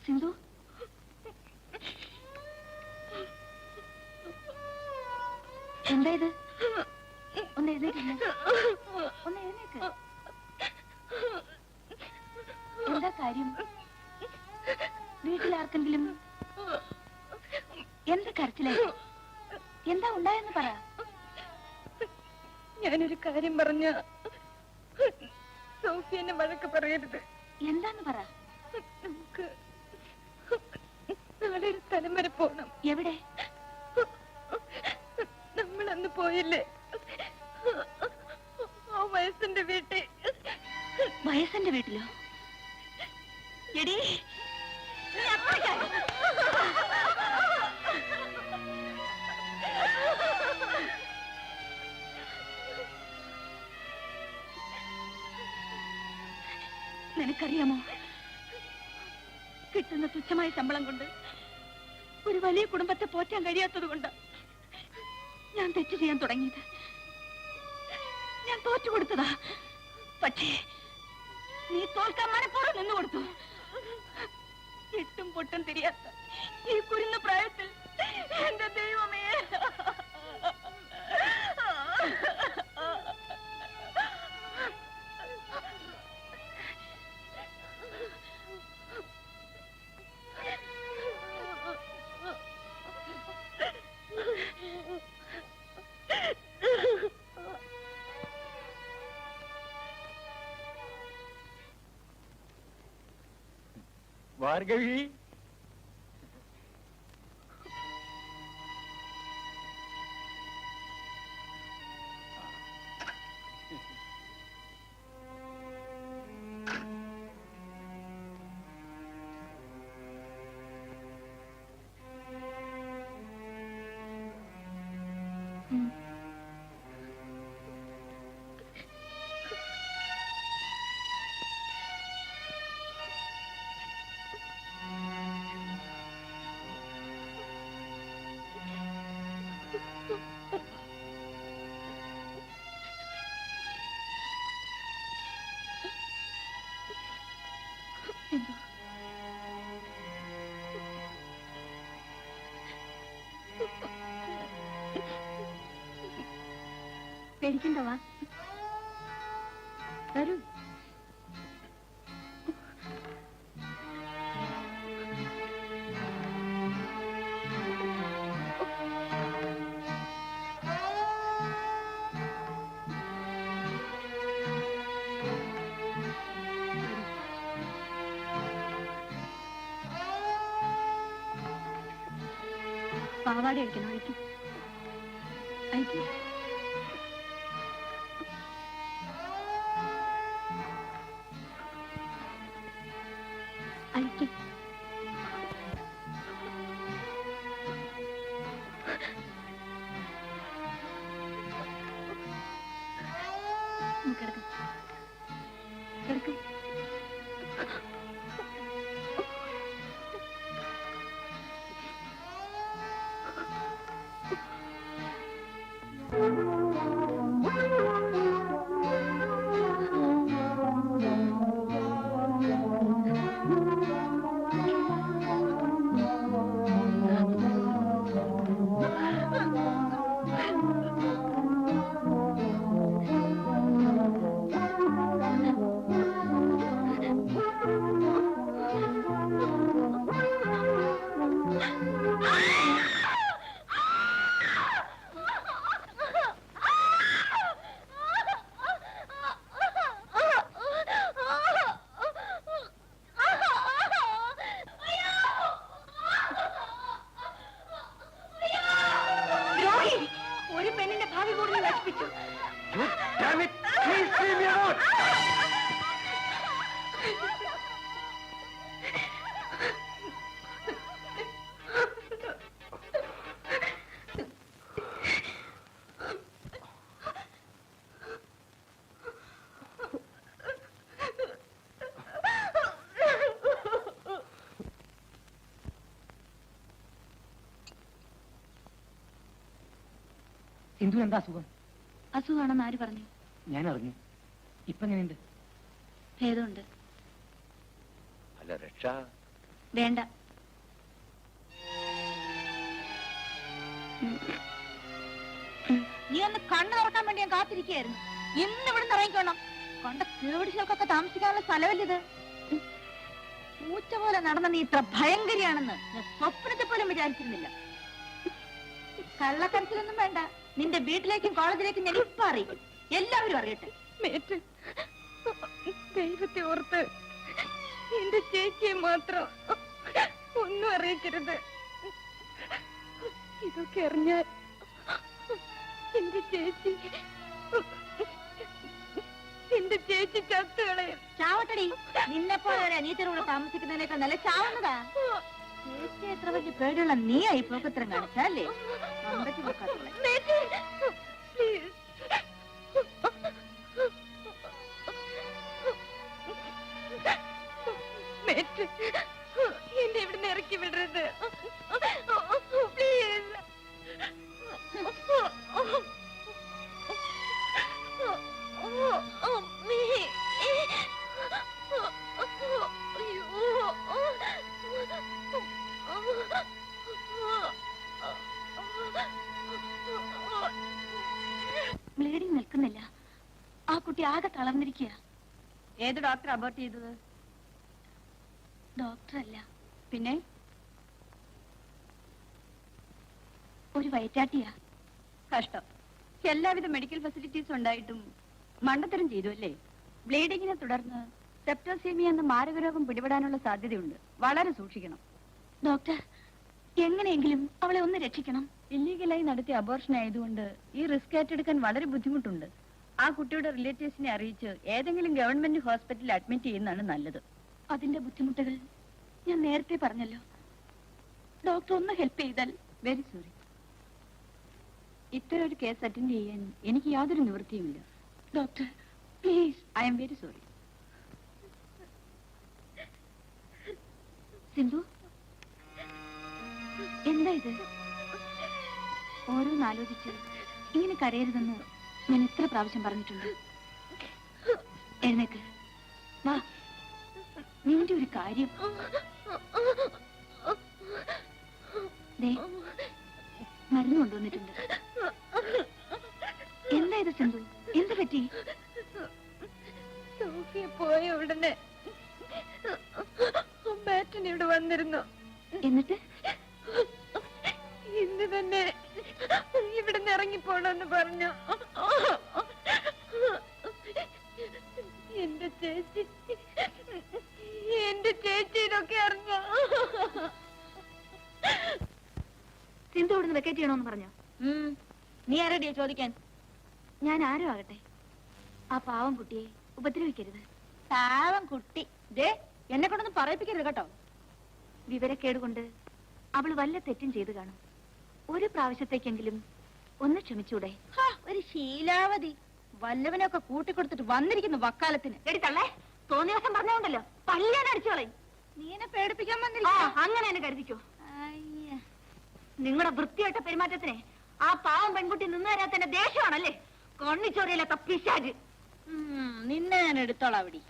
സിന്ധു, എന്താ ഇത്? ഒന്ന് എഴുന്നേക്കില്ല, ഒന്ന് എഴുന്നേക്ക്. എന്താ കാര്യം? വീട്ടിലാർക്കെങ്കിലും എന്താ കരച്ചിലായി? എന്താ ഉണ്ടായെന്ന് പറ. ഞാനൊരു കാര്യം പറഞ്ഞ സോഫി എന്നെ വഴക്ക് പറയരുത്. എന്താന്ന് പറ. നമുക്ക് നാളെ ഒരു സ്ഥലം വരെ പോണം. എവിടെ? നമ്മളന്ന് പോയില്ലേ ആ വയസ്സിന്റെ വീട്ടിൽ. വയസ്സിന്റെ വീട്ടിലോ? എടീ, നിനക്കറിയാമോ, കിട്ടുന്ന തുച്ഛമായ ശമ്പളം കൊണ്ട് ഒരു വലിയ കുടുംബത്തെ പോറ്റാൻ കഴിയാത്തത് കൊണ്ട് ഞാൻ തെറ്റ് ചെയ്യാൻ തുടങ്ങിയത്. ഞാൻ തോറ്റു കൊടുത്തതാ. പക്ഷേ നീ തോൽക്കാൻ മനപ്പൂർവ്വം നിന്നു കൊടുത്തു. എട്ടും പൊട്ടും തിരിയാത്ത ഈ കുരുന്ന പ്രായത്തിൽ എന്റെ ദൈവമേ, ഭാർഗവി, പേടിക്കണ്ടവാ, വരൂ. പാവാട അഴിക്കണം, അഴിക്കും അഴിക്കും. അഴിക്കും. കിടക്കും കിടക്കും. ഒരു പെണ്ണിന്റെ ഭാവി കൂടുതൽ നശിപ്പിച്ചു. സിന്ധു എന്താ അസുഖം? അസുഖമാണെന്ന് ആര് പറഞ്ഞു? ഞാൻ അറിഞ്ഞു. ഇപ്പൊ എങ്ങനെയുണ്ട്? ഭേദമുണ്ട്. അല്ല രക്ഷ, വേണ്ട. നീ ഒന്ന് കണ്ണു തുറക്കാൻ വേണ്ടി ഞാൻ കാത്തിരിക്കുകയായിരുന്നു. ഇന്ന് ഇവിടുന്ന് ഇറങ്ങിക്കോണം. കൊണ്ട കേടിച്ചൊക്കെ താമസിക്കാനുള്ള സ്ഥലമല്ലിത്. പൂച്ച പോലെ നടന്ന നീ ഇത്ര ഭയങ്കരിയാണെന്ന് ഞാൻ സ്വപ്നത്തെ പോലും വിചാരിച്ചിരുന്നില്ല. കള്ളക്കരച്ചിലൊന്നും വേണ്ട. നിന്റെ വീട്ടിലേക്കും കോളേജിലേക്കും ഞാൻ ഇപ്പൊ അറിയിക്കും. എല്ലാവരും അറിയട്ടെ. മേറ്റ്, ദൈവത്തെ ഓർത്ത് എന്റെ ചേച്ചിയെ മാത്രം ഒന്നും അറിയിക്കരുത്. ഇതൊക്കെ അറിഞ്ഞാൽ എന്റെ ചേച്ചി ചത്തുകളയും. ചാവട്ടടി. നിന്നെപ്പോലെ ഒരു അനിയത്തിനോട് താമസിക്കുന്നതിനേക്കാൾ നല്ല ചാവുന്നതാ. ചേച്ചി എത്ര വലിയ പേടിയുള്ള നീ ആയി പോക്കത്രം കാണിച്ചല്ലേ? അമ്പത്തി നോക്കാത്തോളെ. പ്ലീസ്, മേറ്റ്, എന്നെ ഇവിടുന്ന് ഇറക്കി വിടരുത്. പ്ലീസ്. ബ്ലീഡിങ് നിൽക്കുന്നില്ല. ആ കുട്ടി ആകെ തളർന്നിരിക്കുക. ഏത് ഡോക്ടർ അബോർട്ട് ചെയ്തത്? ഡോക്ടറല്ല, പിന്നെ ഒരു വയറ്റാട്ടിയാ. കഷ്ടം. എല്ലാവിധ മെഡിക്കൽ ഫെസിലിറ്റീസ് ഉണ്ടായിട്ടും മണ്ടത്തരം ചെയ്തു അല്ലേ? ബ്ലീഡിങ്ങിനെ തുടർന്ന് സെപ്റ്റോസീമിയ എന്ന മാരകരോഗം പിടിപെടാനുള്ള സാധ്യതയുണ്ട്. വളരെ സൂക്ഷിക്കണം. ഡോക്ടർ, എങ്ങനെയെങ്കിലും അവളെ ഒന്ന് രക്ഷിക്കണം. ഇല്ലീഗലായി നടത്തിയ അബോർഷൻ ആയതുകൊണ്ട് ഈ റിസ്ക് ഏറ്റെടുക്കാൻ വളരെ ബുദ്ധിമുട്ടുണ്ട്. ആ കുട്ടിയുടെ റിലേറ്റീവ്സിനെ അറിയിച്ച് ഏതെങ്കിലും ഗവൺമെന്റ് ഹോസ്പിറ്റലിൽ അഡ്മിറ്റ് ചെയ്യുന്നതാണ് നല്ലത്. അതിന്റെ ബുദ്ധിമുട്ടുകൾ ഞാൻ നേരത്തെ പറഞ്ഞല്ലോ. ഡോക്ടർ ഒന്ന് ഹെൽപ്പ് ചെയ്താൽ. Very sorry. ഇത്തരം ഒരു കേസ് അറ്റൻഡ് ചെയ്യാൻ എനിക്ക് യാതൊരു നിവൃത്തിയുമില്ല. Doctor please. I am very sorry. Sindhu, എന്താ ഇത്? ഓരോന്നാലോചിച്ച് ഇങ്ങനെ കരയരുതെന്ന് ഞാൻ എത്ര പ്രാവശ്യം പറഞ്ഞിട്ടുണ്ട്. എഴുന്നേക്ക് വാ. നിന്റെ ഒരു കാര്യം. ദേ, മരുന്ന് കൊണ്ടുവന്നിട്ടുണ്ട്. എന്താ ഇത് സിന്ധു? എന്ത് പറ്റി? സോഫിയ പോയ ഉടനെ ബാറ്റൻ ഇവിടെ വന്നിരുന്നു. എന്നിട്ട് ഇന്ന് തന്നെ ഇവിടെ നിന്ന് ഇറങ്ങിപ്പോണെന്ന് പറഞ്ഞു. എന്റെ ചേച്ചി ഇതൊക്കെ അറിഞ്ഞു. സിന്ധു ഇവിടുന്ന് വെക്കേറ്റ് ചെയ്യണമെന്ന് പറഞ്ഞോ? നീ ആരടിയാ ചോദിക്കാൻ? ഞാൻ ആരും ആകട്ടെ, ആ പാവം കുട്ടിയെ ഉപദ്രവിക്കരുത്. പാവം കുട്ടി. ദേ, എന്നെ കൊണ്ടൊന്നും പറയിപ്പിക്കരുത് കേട്ടോ. വിവരക്കേട് കൊണ്ട് അവൾ വല്ല തെറ്റും ചെയ്തു കാണും. ഒരു പ്രാവശ്യത്തേക്കെങ്കിലും ഒന്ന് ക്ഷമിച്ചൂടെ? ഒരു ശീലാവതി. വല്ലവനൊക്കെ കൂട്ടിക്കൊടുത്തിട്ട് വന്നിരിക്കുന്നു വക്കാലത്തിന്. എടുത്തള്ളേ, തോന്നിയ ദിവസം പറഞ്ഞോണ്ടല്ലോ പള്ളിയാൻ അടിച്ചോളെ. നീ എന്നെ പേടിപ്പിക്കാൻ ആ, വന്നിരിക്കും. അങ്ങനെ തന്നെ കരുതിക്കോ. നിങ്ങളുടെ വൃത്തിയായിട്ട പെരുമാറ്റത്തിന് ആ പാവം പെൺകുട്ടി നിന്ന് തരാത്തന്നെ ദേഷ്യമാണല്ലേ? കണ്ണിച്ചോറിയില്ലാത്ത പിശാച്. നിന്നെ ഞാൻ എടുത്തോളാം അവിടെ.